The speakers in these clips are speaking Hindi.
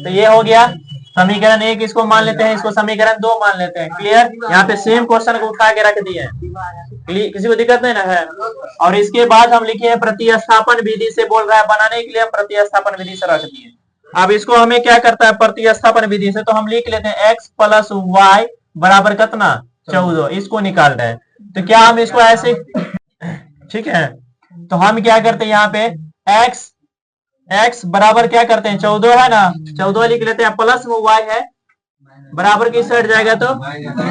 तो ये हो गया समीकरण 1, इसको मान लेते हैं, इसको समीकरण 2 मान लेते हैं। क्लियर? यहाँ पे सेम क्वेश्चन को उठा के रख दिए हैं, किसी को दिक्कत नहीं ना है। और इसके बाद हम लिखे हैं प्रतिस्थापन विधि से बोल रहा है बनाने के लिए, हम प्रतिस्थापन विधि से रख दिए। अब इसको हमें क्या करता है प्रतिस्थापन विधि से, तो हम लिख लेते हैं x प्लस वाई बराबर कितना 14, इसको निकाल रहे हैं। तो क्या हम इसको ऐसे, ठीक है, तो हम क्या करते हैं यहाँ पे x बराबर क्या करते हैं 14 है ना, 14 लिख लेते हैं, प्लस में y है, बराबर किस साइड जाएगा तो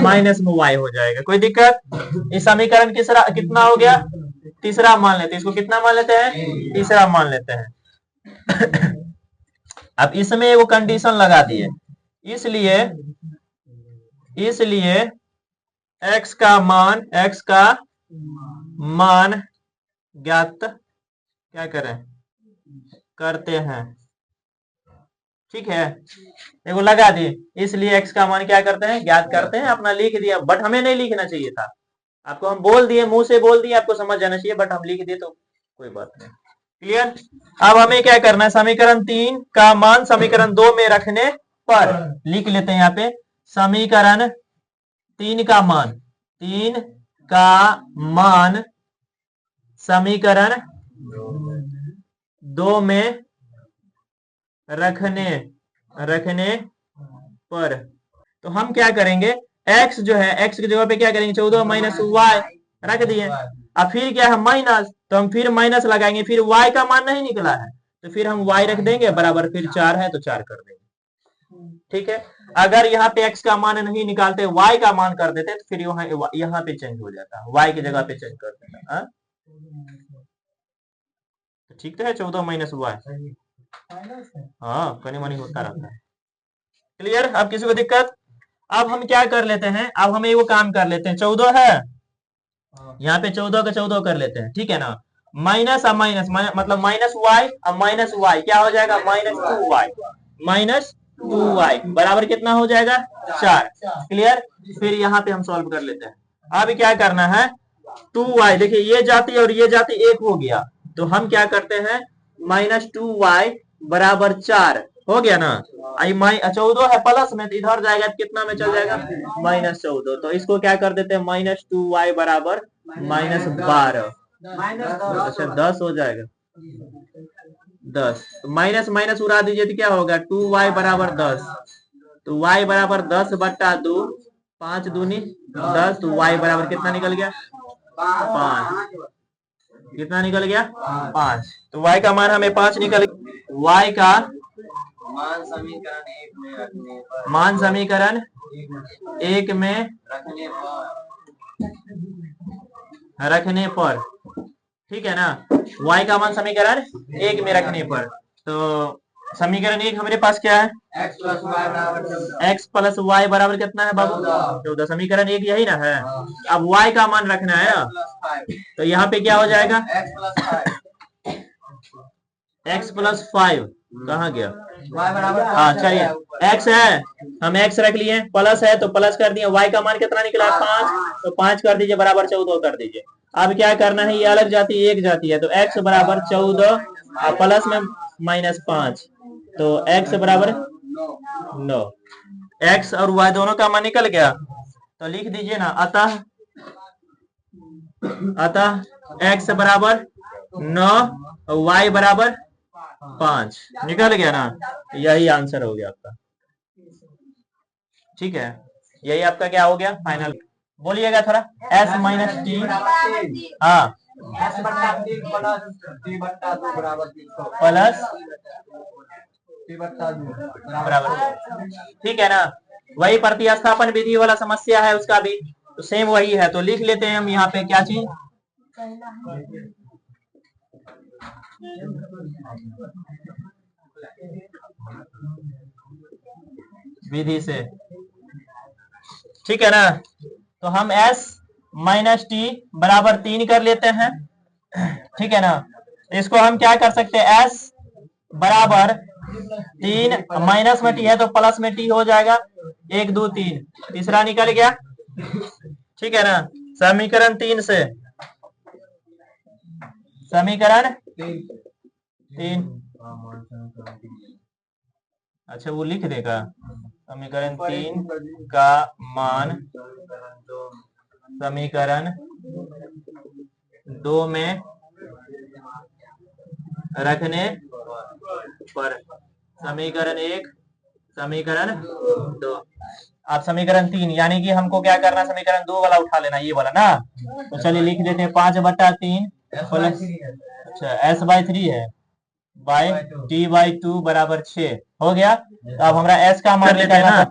माइनस में y हो जाएगा। कोई दिक्कत? इस समीकरण कितना हो गया, तीसरा मान लेते हैं, इसको कितना मान लेते हैं, तीसरा मान लेते हैं। अब इसमें वो कंडीशन लगा दिए, इसलिए x का मान ज्ञात क्या करें करते हैं, ठीक है, देखो लगा दिए, इसलिए x का मान क्या करते हैं ज्ञात करते हैं, अपना लिख दिया, बट हमें नहीं लिखना चाहिए था, आपको हम बोल दिए, मुंह से बोल दिए, आपको समझ जाना चाहिए, बट हम लिख दिए तो कोई बात नहीं। क्लियर? अब हमें क्या करना है, समीकरण 3 का मान समीकरण 2 में रखने पर लिख लेते हैं यहाँ पे समीकरण 3 का मान समीकरण 2 में रखने पर, तो हम क्या करेंगे, x जो है, x की जगह पे क्या करेंगे 14 माइनस वाई रख दिए, अब फिर क्या है माइनस, तो हम फिर माइनस लगाएंगे, फिर y का मान नहीं निकला है तो फिर हम y रख देंगे, बराबर फिर 4 है तो 4 कर देंगे। ठीक है, अगर यहाँ पे x का मान नहीं निकालते y का मान कर देते तो फिर यहाँ पे चेंज हो जाता, y की जगह पे चेंज कर देता। तो ठीक तो है 14 माइनस वाई, हाँ कनी मनी होता रहता है। क्लियर? अब किसी को दिक्कत? अब हम क्या कर लेते हैं, अब हम वो काम कर लेते हैं, 14 है यहाँ पे 14 का 14 कर लेते हैं, ठीक है ना, माइनस अब माइनस मतलब माइनस वाई, अब माइनस वाई क्या हो जाएगा माइनस टू वाई बराबर कितना हो जाएगा 4। क्लियर? फिर यहाँ पे हम सॉल्व कर लेते हैं। अब क्या करना है 2y, देखिए ये जाति और ये जाति एक हो गया, तो हम क्या करते हैं माइनस 2y बराबर 4 हो गया ना, 14 है प्लस में तो इधर जाएगा तो कितना में चल जाएगा माइनस 14, तो इसको क्या कर देते हैं माइनस 2y बराबर माइनस 12, अच्छा 10 हो जाएगा 10, तो माइनस माइनस उड़ा दीजिए तो क्या होगा 2y बराबर 10, तो y बराबर 10 बट्टा 2, 5 दूनी 10, तो y बराबर कितना निकल गया 5, कितना निकल गया 5, तो y का मान हमें 5 निकल गया। y का मान समीकरण 1 में रखने पर, ठीक है ना, y का मान समीकरण 1 में रखने पर, तो समीकरण 1 हमारे पास क्या है x प्लस वाई बराबर कितना है बाबू 14, समीकरण 1 यही ना है। अब y का मान रखना है ना, तो यहाँ पे क्या हो जाएगा x प्लस 5 कहाँ गया, हाँ चलिए x है, हम x रख लिए, प्लस है तो प्लस कर दिए, y का मान कितना निकला 5, तो 5 कर दीजिए बराबर 14 कर दीजिए। अब क्या करना है, ये अलग जाति एक जाति है, तो x बराबर 14 प्लस में माइनस 5, तो x बराबर 9, x और y दोनों का मान निकल गया, तो लिख दीजिए ना अतः x बराबर 9 और y बराबर 5 निकल गया ना, यही आंसर हो गया आपका। ठीक है, यही आपका क्या हो गया फाइनल, बोलिएगा थोड़ा s माइनस टी, हाँ प्लस बराबर, ठीक है ना, वही प्रतिस्थापन विधि वाला समस्या है उसका भी, तो सेम वही है, तो लिख लेते हैं हम यहाँ पे क्या चीज विधि से, ठीक है ना, तो हम s माइनस टी बराबर 3 कर लेते हैं, ठीक है ना, इसको हम क्या कर सकते हैं s बराबर 3 माइनस में टी है तो प्लस में टी हो जाएगा, 1 2 3 तीसरा निकल गया, ठीक है ना, समीकरण 3 से समीकरण 3 अच्छा वो लिख देगा। समीकरण 3 का मान समीकरण 2 में रखने पर समीकरण 1 समीकरण 2 आप समीकरण 3 यानी कि हमको क्या करना, समीकरण 2 वाला उठा लेना, ये वाला ना। तो चलिए लिख देते हैं 5/3 प्लस, अच्छा s/3 है, बाई t/2 बराबर 6 हो गया। तो अब हमारा s का मान लेते हैं ना,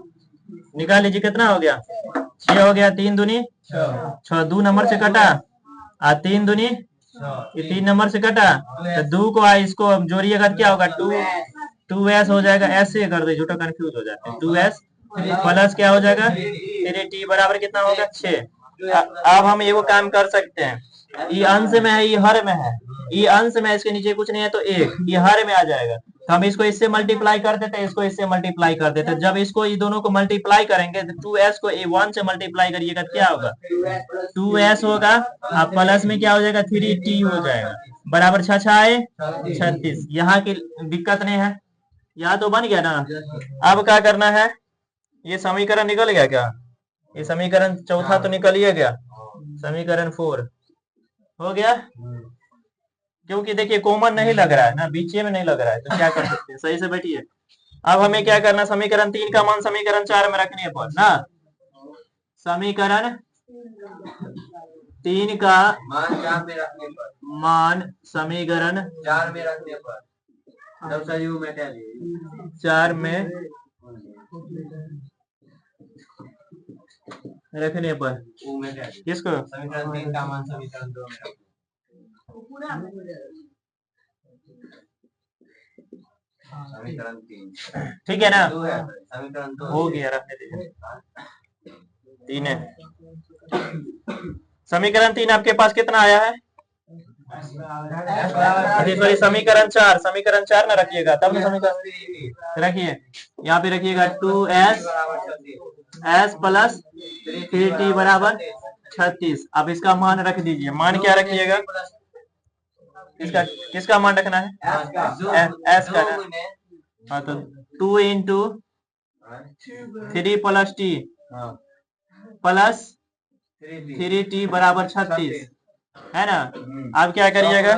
निकाल लीजिए कितना हो गया, 6 हो गया। 3 दूनी 6, 2 नंबर से कटा, 3 दूनी ये 3 नंबर से कटा, तो 2 को इसको जोड़िएगा तो क्या होगा, 2s हो जाएगा। s से कर दे, झूठा कंफ्यूज हो जाते हैं। 2s प्लस क्या हो जाएगा, 3t बराबर कितना होगा, 6। अब हम ये वो काम कर सकते हैं, ये अंश में है, ये हर में है, ये अंश में है, इसके नीचे कुछ नहीं है तो 1, ये हर में आ जाएगा। तो हम इसको इससे मल्टीप्लाई कर देते हैं, इसको इससे मल्टीप्लाई कर देते हैं। जब इसको ये दोनों को मल्टीप्लाई करेंगे तो 2s को 1 से मल्टीप्लाई करिएगा तो क्या होगा, 2s होगा। अब प्लस में क्या हो जाएगा, 3t हो जाएगा, बराबर 6 आए 36। यहाँ की दिक्कत नहीं है, यहाँ तो बन गया ना। अब क्या करना है, ये समीकरण निकल गया क्या, ये समीकरण चौथा तो निकल ही गया, समीकरण 4 हो गया। क्योंकि देखिए कॉमन नहीं लग रहा है ना, बीचे में नहीं लग रहा है, तो क्या कर सकते हैं, सही से बैठिए। अब हमें क्या करना, समीकरण 3 का मान समीकरण 4 में रखने पर ना, समीकरण 3 का मान समीकरण 4 में रखने पर, 4 में रखने पर किसको, समीकरण 3 का मान समीकरण 2 में समीकरण 3, ठीक है ना, समीकरण 2 हो गया, रखने दीजिए। 3 है, समीकरण 3 आपके पास कितना आया है, सॉरी समीकरण 4, समीकरण 4 ना रखिएगा, तब ना समीकरण रखिए, यहाँ पे रखिएगा 2s प्लस 3t बराबर 36। अब इसका मान रख दीजिए, मान क्या रखिएगा, किसका मान रखना है, s का ना। हाँ तो 2 into 3 plus t plus 3t बराबर 36 है ना। अब क्या करिएगा,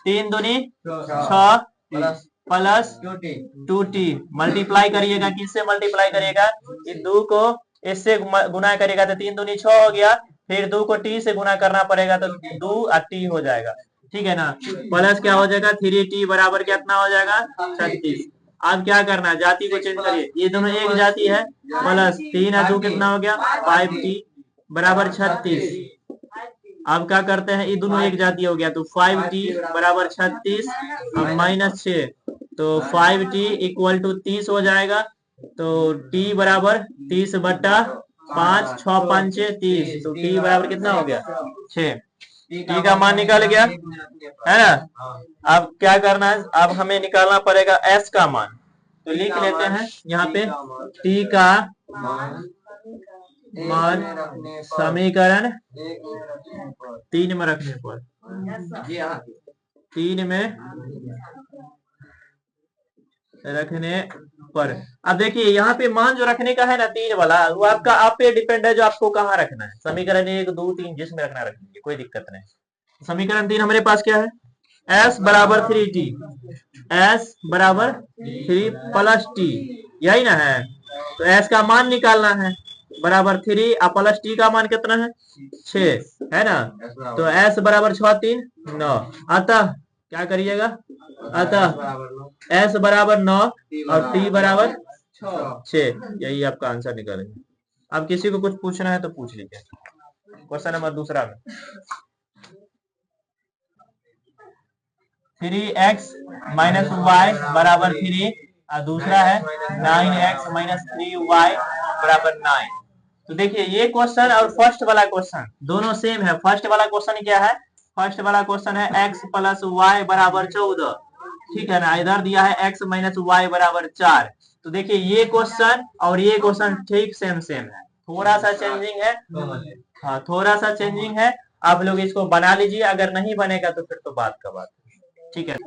3 दूनी 6 प्लस 2t मल्टीप्लाई करिएगा, किससे मल्टीप्लाई करिएगा, ये 2 को इससे गुना करेगा तो 3 दूनी 6 हो गया, फिर 2 को t से गुना करना पड़ेगा तो 2 और t हो जाएगा, ठीक है ना। प्लस क्या हो जाएगा, 3t बराबर कितना हो जाएगा, 36। अब क्या करना है, जाति को चेंज करिए, ये दोनों एक जाति है, प्लस 3 और 2 कितना हो गया, 5t बराबर 36। अब क्या करते हैं, ये दोनों एक जाति हो गया, तो 5t बराबर 36 और माइनस 6, तो 5t इक्वल टू 30 हो जाएगा। तो t बराबर 30/5, 6 5 30, तो t बराबर कितना हो गया, 6। t का मान निकल गया है ना। अब क्या करना है, अब हमें निकालना पड़ेगा s का मान, तो लिख लेते हैं यहाँ पे t का मान समीकरण 3 में रखने पर, 3 में रखने पर। अब देखिए यहाँ पे मान जो रखने का है ना 3 वाला, वो आपका आप पे डिपेंड है, जो आपको कहाँ रखना है, समीकरण 1 2 3 जिसमें रखना रखिए, कोई दिक्कत नहीं। समीकरण 3 हमारे पास क्या है, s बराबर 3t, s बराबर 3 प्लस t, यही ना है। तो s का मान निकालना है, बराबर 3 और प्लस t का मान कितना है, 6 है ना। तो s बराबर 6 3 9, अतः क्या करिएगा, अतः s बराबर 9 और t बराबर 6, यही आपका आंसर निकलेगा। अब किसी को कुछ पूछना है तो पूछ लीजिए। क्वेश्चन नंबर दूसरा में 3x माइनस वाई बराबर 3 और दूसरा है 9x माइनस 3y बराबर 9। तो देखिए ये क्वेश्चन और फर्स्ट वाला क्वेश्चन दोनों सेम है। फर्स्ट वाला क्वेश्चन क्या है, फर्स्ट वाला क्वेश्चन है x प्लस वाई बराबर 14, ठीक है ना। इधर दिया है x माइनस वाई बराबर 4। तो देखिए ये क्वेश्चन और ये क्वेश्चन ठीक सेम सेम है, थोड़ा सा चेंजिंग है, हाँ थोड़ा सा चेंजिंग है। आप लोग इसको बना लीजिए, अगर नहीं बनेगा तो फिर तो बात का बात, ठीक है।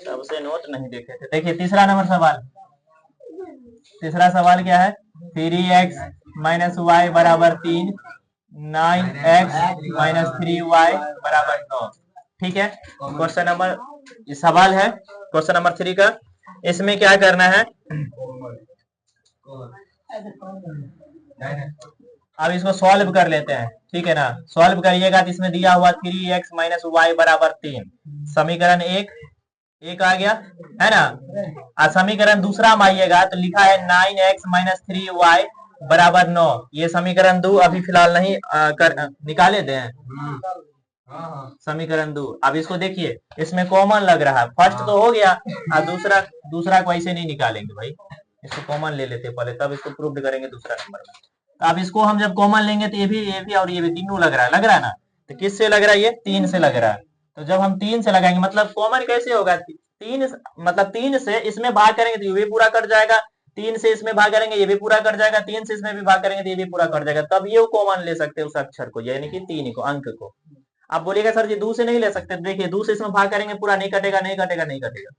सबसे नोट नहीं देखे थे। देखिए तीसरा नंबर सवाल, तीसरा सवाल क्या है? 3x माइनस वाई बराबर 3, 9x माइनस 3y बराबर 9। ठीक है, क्वेश्चन नंबर, ये सवाल है क्वेश्चन नंबर 3 का। इसमें क्या करना है, अब इसको सॉल्व कर लेते हैं। ठीक है ना, सॉल्व करिएगा तो इसमें दिया हुआ 3x माइनस वाई बराबर 3, समीकरण एक आ गया है ना। समीकरण दूसरा में आइएगा तो लिखा है 9x माइनस 3y बराबर 9। ये समीकरण 2 अभी फिलहाल नहीं निकाले थे समीकरण 2। अब इसको देखिए, इसमें कॉमन लग रहा है, फर्स्ट तो हो गया, दूसरा को ऐसे नहीं निकालेंगे भाई, इसको कॉमन ले लेते पहले, तब इसको प्रूव करेंगे दूसरा नंबर में। तो अब इसको हम जब कॉमन लेंगे तो ये भी और ये भी तीनों लग रहा है ना। तो किससे लग रहा है? ये 3 से लग रहा है। तो जब हम 3 से लगाएंगे, मतलब कॉमन कैसे होगा? 3 मतलब 3 से इसमें भाग करेंगे तो ये भी पूरा कट जाएगा, 3 से इसमें भाग करेंगे ये भी पूरा कट जाएगा, 3 से इसमें भी भाग करेंगे तो ये भी पूरा कट जाएगा, तब ये कॉमन ले सकते हैं उस अक्षर को, यानी कि 3 को, अंक को। आप बोलिएगा सर जी 2 से नहीं ले सकते, देखिए 2 से इसमें भाग करेंगे पूरा नहीं कटेगा, नहीं कटेगा, नहीं कटेगा।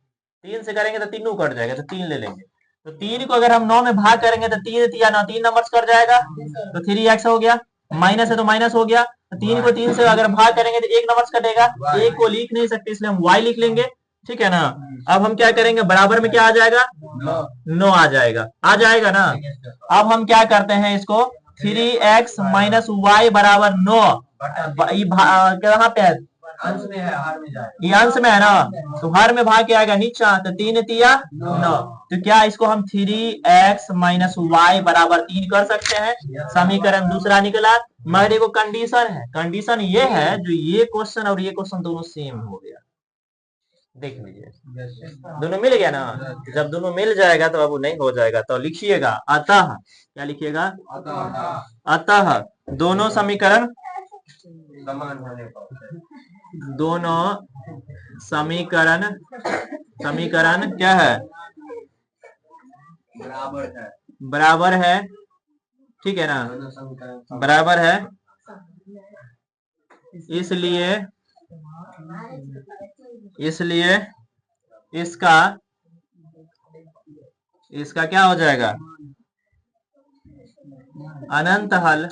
3 से करेंगे तो तीनों कट जाएगा, तो 3 ले लेंगे। तो 3 को अगर हम 9 में भाग करेंगे तो 3 या 9 3 नंबर कट जाएगा, तो 3x हो गया, माइनस है तो माइनस हो गया। तो 3 को 3 से अगर भाग करेंगे तो 1 नंबर कटेगा, 1 को लिख नहीं सकते इसलिए हम y लिख लेंगे। ठीक है ना। अब हम क्या करेंगे, बराबर में क्या आ जाएगा? 9 आ जाएगा ना। अब हम क्या करते हैं इसको, 3x माइनस वाई बराबर 9, कहाँ पे है? ये अंश में है ना, तो हर में भाग के आएगा नीचा, तो 3 तिया 9। तो क्या इसको हम 3x माइनस वाई बराबर 3 कर सकते हैं? समीकरण दूसरा निकला, मगर देखो कंडीशन है, कंडीशन ये है जो ये क्वेश्चन और ये क्वेश्चन दोनों सेम हो गया। देख लीजिए दोनों मिल गया ना। जब दोनों मिल जाएगा तो अब वो नहीं हो जाएगा, तो लिखिएगा अतः, क्या लिखिएगा? अतः दोनों समीकरण, दोनों समीकरण क्या है? बराबर है। ठीक है ना, बराबर है, इसलिए इसका क्या हो जाएगा? अनंत हल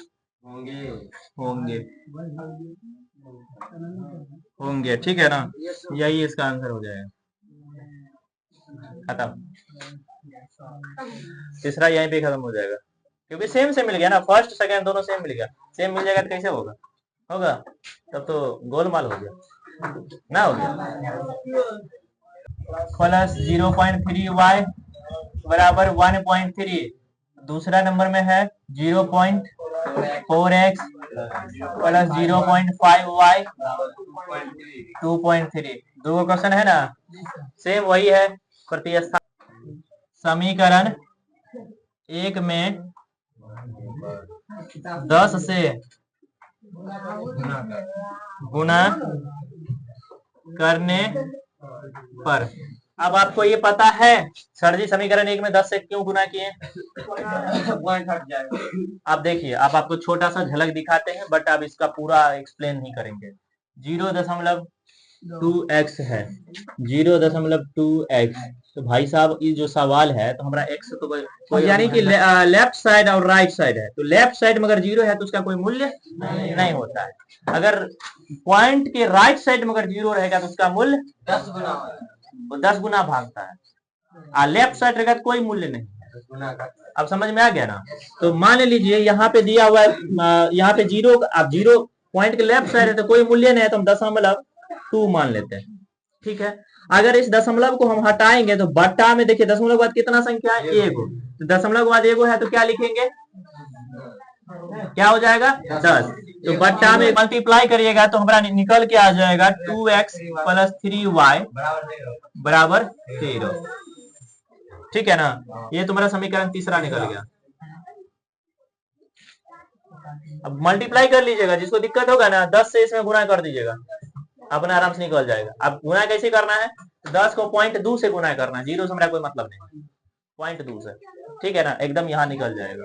होंगे। ठीक है ना, यही इसका आंसर हो जाएगा, खत्म। तीसरा यहीं पे खत्म हो जाएगा, क्योंकि सेम से मिल गया ना, फर्स्ट सेकंड दोनों सेम मिल गया। सेम मिल जाएगा तो कैसे होगा? तब तो गोलमाल हो गया ना, हो गया। प्लस 0.3y बराबर 1.3। दूसरा नंबर में है 0.4x प्लस 0.5y 2.3। दो क्वेश्चन है ना, सेम वही है, प्रतिस्थापन। समीकरण एक में 10 से गुना करने पर, अब आपको ये पता है सर जी समीकरण एक में 10 से क्यों गुना किए? आप देखिए, अब आपको छोटा सा झलक दिखाते हैं, बट अब इसका पूरा एक्सप्लेन नहीं करेंगे। 0.2x है, 0.2x। तो भाई साहब ये जो सवाल है तो हमारा x तो यानी कि लेफ्ट साइड और राइट साइड है, तो लेफ्ट साइड में अगर 0 है तो उसका कोई मूल्य नहीं होता है। अगर पॉइंट के राइट साइड में अगर 0 रहेगा तो उसका मूल्य 10 गुना भागता है, लेफ्ट साइड रहेगा तो कोई मूल्य नहीं। अब समझ में आ गया ना। तो मान लीजिए यहाँ पे दिया हुआ है, यहाँ पे 0, अब 0 पॉइंट के लेफ्ट साइड है तो कोई मूल्य नहीं है, तो हम 0.2 मान लेते हैं। ठीक है, अगर इस दशमलव को हम हटाएंगे तो बट्टा में देखिए दशमलव के बाद कितना संख्या है? 1। तो दशमलव के बाद 1 है तो क्या लिखेंगे? क्या हो जाएगा? 10। तो बट्टा में मल्टीप्लाई करिएगा तो हमारा निकल के आ जाएगा 2x प्लस 3y बराबर 13। ठीक है ना, ये तुम्हारा समीकरण तीसरा निकल गया। अब मल्टीप्लाई कर लीजिएगा, जिसको दिक्कत होगा ना 10 से इसमें गुना कर दीजिएगा, अपना आराम से निकल जाएगा। अब गुना कैसे करना है? 10 को 0.2 से गुना करना है, 0 से हमारा कोई मतलब नहीं, 0.2 से। ठीक है ना, एकदम यहाँ निकल जाएगा।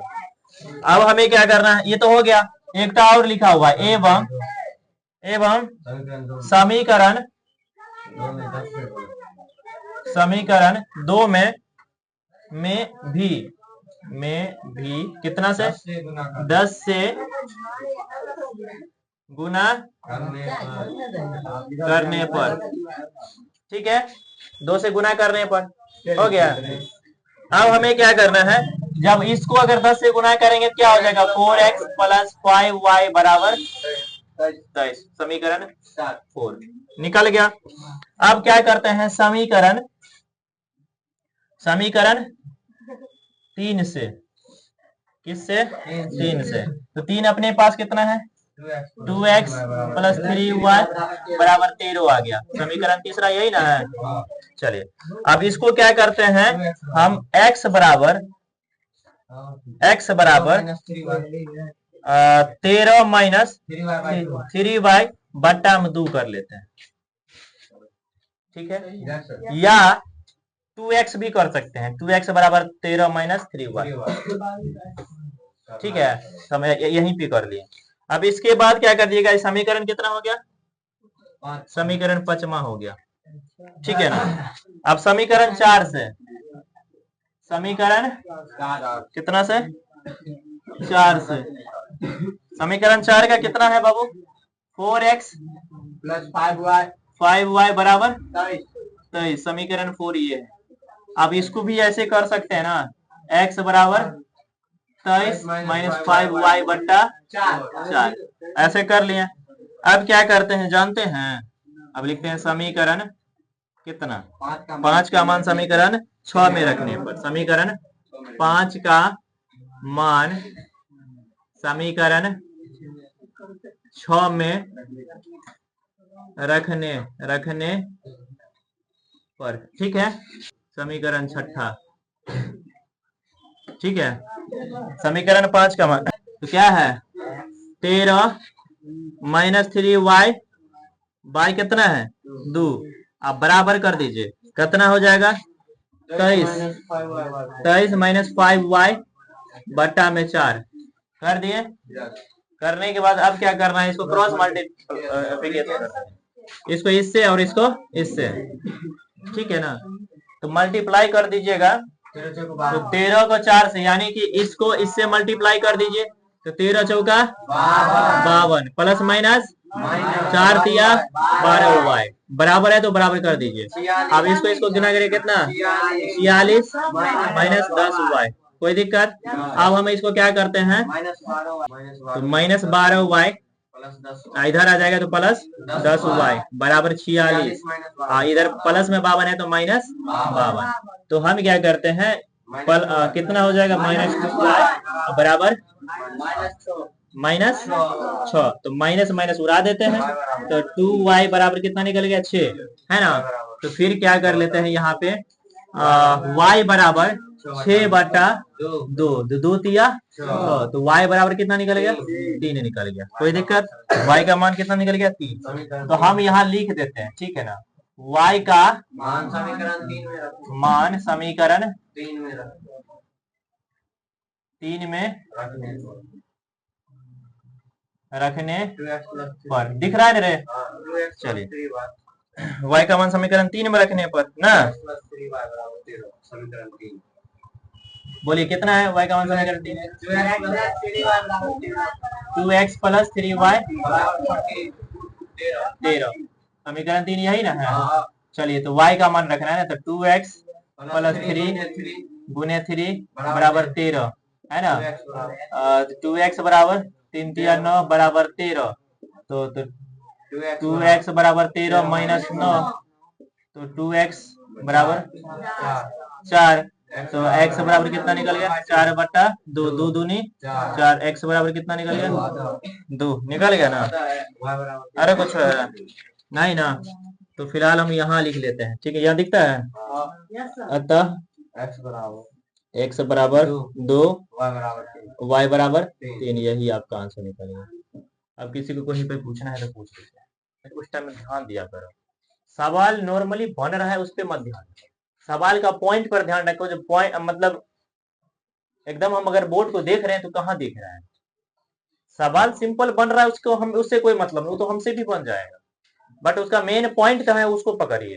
अब हमें क्या करना है? ये तो हो गया, एक और लिखा हुआ है एवं समीकरण 2 में भी में भी कितना से 10 से गुना करने पर, ठीक है, 2 से गुना करने पर हो गया। अब हमें क्या करना है, जब इसको अगर 10 से गुना करेंगे क्या हो जाएगा, 4x प्लस 5y बराबर 23। समीकरण 4 निकल गया। अब क्या करते हैं, समीकरण 3 से, किससे, 3 से, तो 3 अपने पास कितना है, 2x प्लस 3y बराबर 13 आ गया। समीकरण तीसरा यही ना है। चलिए अब इसको क्या करते हैं, हम x बराबर 13 माइनस 3y बट्टा में 2 कर लेते हैं, ठीक है, या 2x भी कर सकते हैं, 2x बराबर 13 माइनस 3y, ठीक है, हम यहीं पे कर लिए। अब इसके बाद क्या कर दिएगा, समीकरण कितना हो गया, समीकरण 5वां हो गया, ठीक है ना। अब समीकरण 4 से, समीकरण कितना से, 4 से, समीकरण 4 का कितना है बाबू, 4x प्लस 5y बराबर 23। समीकरण 4 ये है। अब इसको भी ऐसे कर सकते हैं ना, x बराबर 23 माइनस 5y बट्टा 4, ऐसे कर लिए। अब क्या करते हैं जानते हैं, अब लिखते हैं समीकरण कितना, 5 का मान समीकरण 6 में रखने पर, समीकरण 5 का मान समीकरण 6 में रखने पर, ठीक है, समीकरण 6, ठीक है, समीकरण 5 का मान तो क्या है, 13 माइनस 3y बाई कितना है 2, आप बराबर कर दीजिए, कितना हो जाएगा 23 माइनस 5y बट्टा में 4 कर दिए। करने के बाद अब क्या करना है, इसको क्रॉस मल्टीप्लिकेशन करना है, इसको इससे और इसको इससे, ठीक है ना, तो मल्टीप्लाई कर दीजिएगा, तो 13 को 4 से, यानी कि इसको इससे मल्टीप्लाई कर दीजिए, तो 13 चौका 52 प्लस माइनस 4 तिया 12y बराबर है, तो बराबर कर दीजिए। अब इसको गुना करिए, कितना 46 माइनस 10y, कोई दिक्कत। अब हम इसको क्या करते हैं, तो माइनस 12y इधर आ जाएगा, तो प्लस 10y बराबर 46, इधर प्लस में 52 है तो माइनस 52, तो हम क्या करते हैं, कितना हो जाएगा, माइनस 2y बराबर माइनस 6, तो माइनस माइनस उड़ा देते हैं, तो 2y बराबर कितना निकल गया 6, है ना। तो फिर क्या कर लेते हैं यहाँ पे, y बराबर 6 बटा 2 तिया 6, तो y बराबर कितना निकल गया 3 निकल गया, कोई दिक्कत। y का मान कितना निकल गया 3, तो हम यहाँ लिख देते हैं, ठीक है ना, y का मान समीकरण 3 में रखने पर, दिख रहा है रे, चलिए y का मान समीकरण 3 में रखने पर ना, बोलिए कितना है y का मान समीकरण 2x प्लस 3y 13, समीकरण 3 यही ना है। चलिए तो y का मान रखना है ना, तो 2x प्लस 3 गुने 3 बराबर 13 है ना, 2x बराबर 3 तिया 9 बराबर 13, तो 2x बराबर 13 माइनस 9, तो 2x बराबर 4, तो x बराबर कितना निकल गया 4 बट्टा 2, 2 दूनी 4, x बराबर कितना निकल गया 2 निकल गया ना। अरे कुछ नहीं ना, तो फिलहाल हम यहाँ लिख लेते हैं, ठीक है, यहाँ दिखता है, अतः x बराबर 2 y बराबर 3, यही आपका आंसर निकलेगा। अब किसी को कहीं पे पूछना है तो पूछ लीजिए, उस टाइम में ध्यान दिया करो, सवाल नॉर्मली बन रहा है उस पर मत ध्यान, सवाल का पॉइंट पर ध्यान रखो, जो पॉइंट मतलब एकदम हम अगर बोर्ड को देख रहे हैं तो कहाँ देख रहे हैं, सवाल सिंपल बन रहा है उसको हम उससे कोई मतलब नहीं, वो तो हमसे भी बन जाएगा, बट उसका मेन पॉइंट कहाँ है उसको पकड़िए।